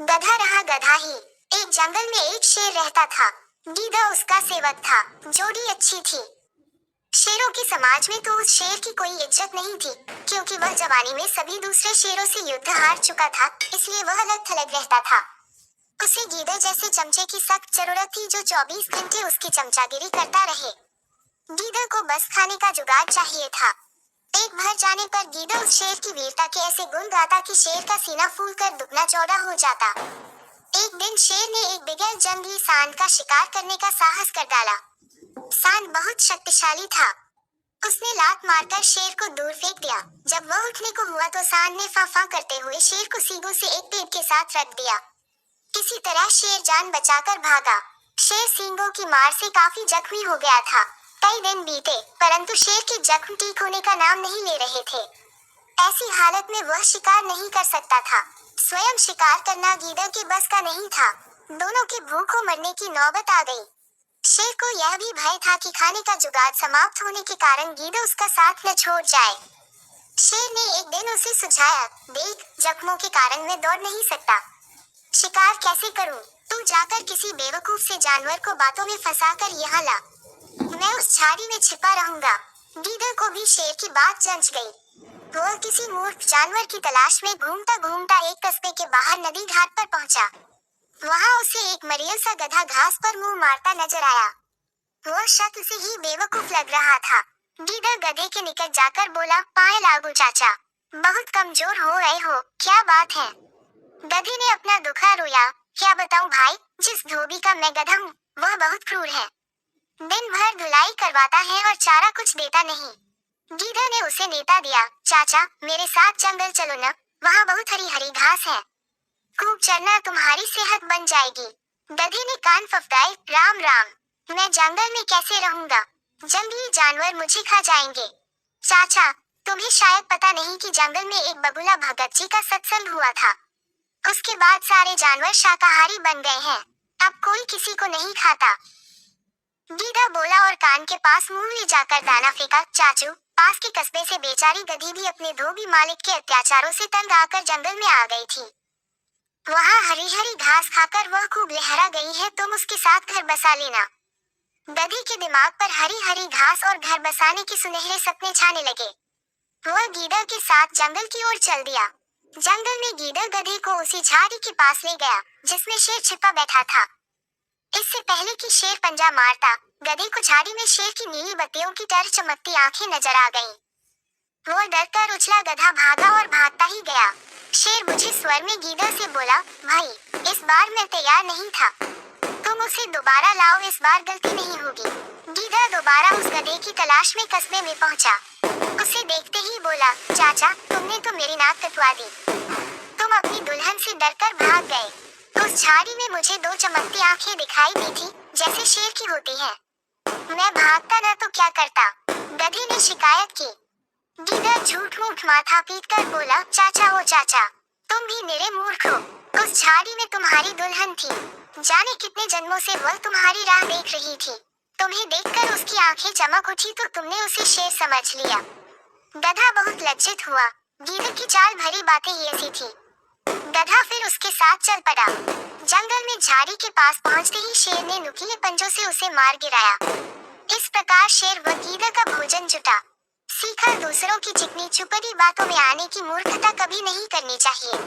गधा रहा गधा ही। एक जंगल में एक शेर रहता था। गीदड़ उसका सेवक था। जोड़ी अच्छी थी। शेरों के समाज में तो उस शेर की कोई इज्जत नहीं थी, क्योंकि वह जवानी में सभी दूसरे शेरों से युद्ध हार चुका था, इसलिए वह अलग थलग रहता था। उसे गीदड़ जैसे चमचे की सख्त जरूरत थी जो 24 घंटे उसकी चमचागिरी करता रहे। गीदड़ को बस खाने का जुगाड़ चाहिए था। पेट भर जाने पर गीदड़ उस शेर की वीरता के ऐसे गुण गाता कि शेर का सीना फूलकर दुगना चौड़ा हो जाता। एक दिन शेर ने एक बिगड़ जंगली सांड का शिकार करने का साहस कर डाला। सांड बहुत शक्तिशाली था। उसने लात मारकर शेर को दूर फेंक दिया। जब वह उठने को हुआ तो सांड ने फाफा करते हुए शेर को सींगों से एक पेड़ के साथ रख दिया। किसी तरह शेर जान बचाकर भागा। शेर सींगों की मार से काफी जख्मी हो गया था। कई दिन बीते, परंतु शेर के जख्म ठीक होने का नाम नहीं ले रहे थे। ऐसी हालत में वह शिकार नहीं कर सकता था। स्वयं शिकार करना गीदड़ के बस का नहीं था। दोनों के भूखों मरने की नौबत आ गई। शेर को यह भी भय था कि खाने का जुगाड़ समाप्त होने के कारण गीदड़ उसका साथ न छोड़ जाए। शेर ने एक दिन उसे सुझाया, देख, जख्मों के कारण मैं दौड़ नहीं सकता। शिकार कैसे करूं? तू जाकर किसी बेवकूफ से जानवर को बातों में फंसाकर यहाँ ला। मैं उस झाड़ी में छिपा रहूंगा। गीदड़ को भी शेर की बात जंच गई। वह किसी मूर्ख जानवर की तलाश में घूमता घूमता एक कस्बे के बाहर नदी घाट पर पहुंचा। वहां उसे एक मरियल सा गधा घास पर मुंह मारता नजर आया। वह शक्ल से ही बेवकूफ लग रहा था। गीदड़ गधे के निकट जाकर बोला, पाए लागू चाचा, बहुत कमजोर हो गए हो, क्या बात है? गधे ने अपना दुखा रोया, क्या बताऊं भाई, जिस धोबी का मैं गधा हूँ वह बहुत क्रूर है। दिन भर धुलाई करवाता है और चारा कुछ देता नहीं। गीदड़ ने उसे नेता दिया, चाचा मेरे साथ जंगल चलो न, वहाँ बहुत हरी हरी घास है। खूब चरना, तुम्हारी सेहत बन जाएगी। गधे ने कान फफड़ाए, राम राम, मैं जंगल में कैसे रहूंगा? जंगली जानवर मुझे खा जाएंगे। चाचा, तुम्हें शायद पता नहीं कि जंगल में एक बगुला भगत जी का सत्संग हुआ था। उसके बाद सारे जानवर शाकाहारी बन गए हैं। अब कोई किसी को नहीं खाता। गीदड़ बोला और कान के पास मुंह ले जाकर दाना फेंका। चाचू, पास के कस्बे से बेचारी गधी भी अपने धोबी मालिक के अत्याचारों से तंग आकर जंगल में आ गई थी। वहाँ हरी हरी घास खाकर वह खूब लहरा गई है, तुम उसके साथ घर बसा लेना। गधी के दिमाग पर हरी हरी घास और घर बसाने के सुनहरे सपने छाने लगे। वह गीदड़ के साथ जंगल की ओर चल दिया। जंगल में गीदड़ गधे को उसी झाड़ी के पास ले गया जिसमें शेर छिपा बैठा था। इससे पहले कि शेर पंजा मारता, गधे को झाड़ी में शेर की नीली बत्तियों की तरह चमकती आंखें नजर आ गईं। वो डरकर उछला, गधा भागा और भागता ही गया। शेर बुझे स्वर में गीदड़ से बोला, भाई, इस बार मैं तैयार नहीं था, तुम उसे दोबारा लाओ, इस बार गलती नहीं होगी। गीदड़ दोबारा उस गधे की तलाश में कस्बे में पहुंचा। उसे देखते ही बोला, चाचा, तुमने तो मेरी नाक कटवा दी। तुम अपनी दुल्हन से डरकर भाग गए। उस झाड़ी में मुझे दो चमकती आंखें दिखाई दी थी, जैसे शेर की होती हैं। मैं भागता न तो क्या करता? गधे ने शिकायत की। गीदड़ झूठ मूठ माथा पीट कर बोला, चाचा ओ चाचा, तुम भी मेरे मूर्ख हो। उस झाड़ी में तुम्हारी दुल्हन थी। जाने कितने जन्मों से वह तुम्हारी राह देख रही थी। तुम्हें देखकर उसकी आंखें चमक उठी तो तुमने उसे शेर समझ लिया। गधा बहुत लज्जित हुआ। गीदड़ की चाल भरी बातें ही ऐसी थी। गधा फिर उसके साथ चल पड़ा। जंगल में झाड़ी के पास पहुंचते ही शेर ने नुकीले पंजों से उसे मार गिराया। इस प्रकार शेर व गीदड़ का भोजन जुटा। सीखा, दूसरों की चिकनी चुपड़ी बातों में आने की मूर्खता कभी नहीं करनी चाहिए।